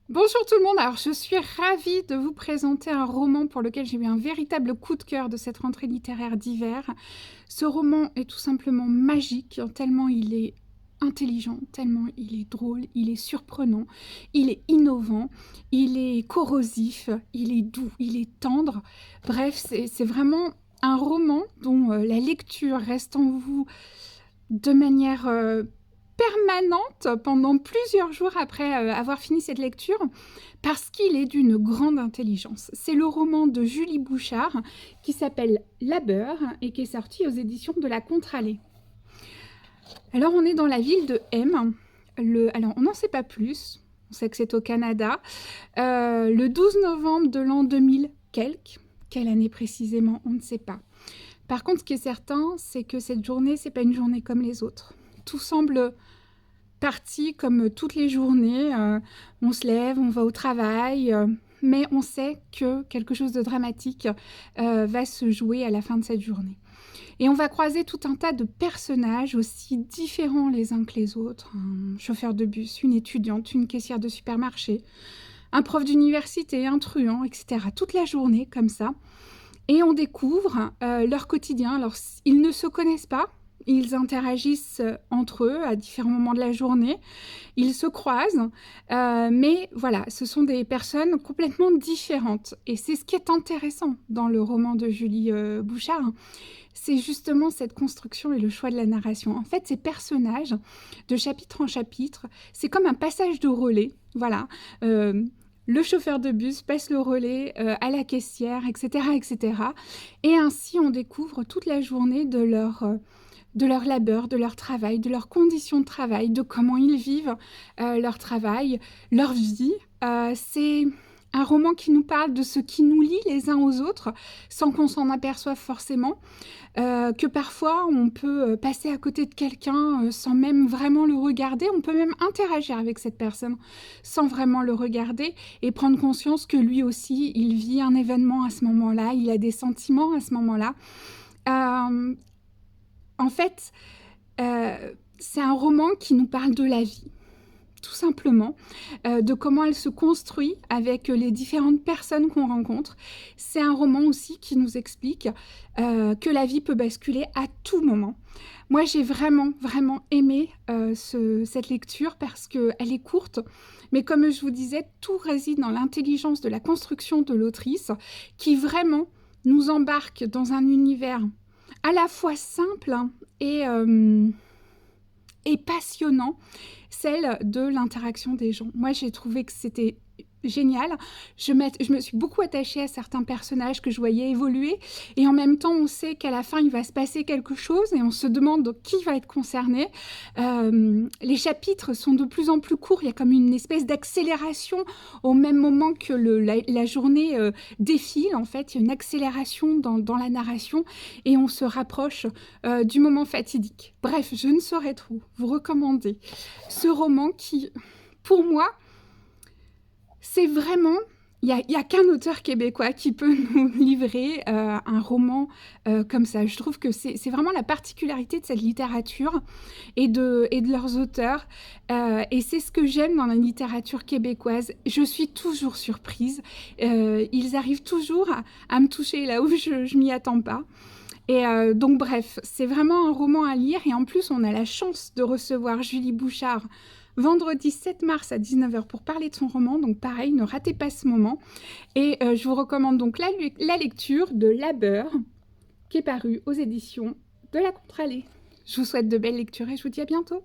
Bonjour tout le monde, alors je suis ravie de vous présenter un roman pour lequel j'ai eu un véritable coup de cœur de cette rentrée littéraire d'hiver. Ce roman est tout simplement magique, tellement il est intelligent, tellement il est drôle, il est surprenant, il est innovant, il est corrosif, il est doux, il est tendre. Bref, c'est vraiment un roman dont la lecture reste en vous de manière permanente pendant plusieurs jours après avoir fini cette lecture, parce qu'il est d'une grande intelligence. C'est le roman de Julie Bouchard qui s'appelle Labeur et qui est sorti aux éditions de la Contralée. Alors on est dans la ville de M. Alors on n'en sait pas plus, on sait que c'est au Canada, le 12 novembre de l'an 2000 quelque, quelle année précisément, on ne sait pas. Par contre, ce qui est certain, c'est que cette journée, c'est pas une journée comme les autres. Tout semble parti comme toutes les journées. On se lève, on va au travail, mais on sait que quelque chose de dramatique va se jouer à la fin de cette journée. Et on va croiser tout un tas de personnages aussi différents les uns que les autres. Un chauffeur de bus, une étudiante, une caissière de supermarché, un prof d'université, un truand, etc. Toute la journée comme ça. Et on découvre leur quotidien. Alors, ils ne se connaissent pas, ils interagissent entre eux à différents moments de la journée, ils se croisent, mais voilà, ce sont des personnes complètement différentes. Et c'est ce qui est intéressant dans le roman de Julie Bouchard, c'est justement cette construction et le choix de la narration. En fait, ces personnages, de chapitre en chapitre, c'est comme un passage de relais, voilà. Le chauffeur de bus passe le relais à la caissière, etc., etc. Et ainsi, on découvre toute la journée de leur labeur, de leur travail, de leurs conditions de travail, de comment ils vivent leur travail, leur vie. C'est un roman qui nous parle de ce qui nous lie les uns aux autres, sans qu'on s'en aperçoive forcément, que parfois on peut passer à côté de quelqu'un sans même vraiment le regarder, on peut même interagir avec cette personne sans vraiment le regarder et prendre conscience que lui aussi, il vit un événement à ce moment-là, il a des sentiments à ce moment-là. En fait, c'est un roman qui nous parle de la vie, tout simplement, de comment elle se construit avec les différentes personnes qu'on rencontre. C'est un roman aussi qui nous explique que la vie peut basculer à tout moment. Moi, j'ai vraiment, vraiment aimé cette lecture parce qu'elle est courte, mais comme je vous disais, tout réside dans l'intelligence de la construction de l'autrice qui vraiment nous embarque dans un univers à la fois simple et passionnant, celle de l'interaction des gens. Moi, j'ai trouvé que c'était génial. Je me suis beaucoup attachée à certains personnages que je voyais évoluer et en même temps, on sait qu'à la fin, il va se passer quelque chose et on se demande qui va être concerné. Les chapitres sont de plus en plus courts. Il y a comme une espèce d'accélération au même moment que la journée défile. En fait, il y a une accélération dans la narration et on se rapproche du moment fatidique. Bref, je ne saurais trop vous recommander ce roman qui, pour moi, c'est vraiment... Il n'y a qu'un auteur québécois qui peut nous livrer un roman comme ça. Je trouve que c'est vraiment la particularité de cette littérature et de leurs auteurs. Et c'est ce que j'aime dans la littérature québécoise. Je suis toujours surprise. Ils arrivent toujours à me toucher là où je m'y attends pas. Et donc bref, c'est vraiment un roman à lire. Et en plus, on a la chance de recevoir Julie Bouchard vendredi 7 mars à 19h pour parler de son roman. Donc pareil, ne ratez pas ce moment. Et je vous recommande donc la lecture de Labeur, qui est parue aux éditions de la Contralée. Je vous souhaite de belles lectures et je vous dis à bientôt.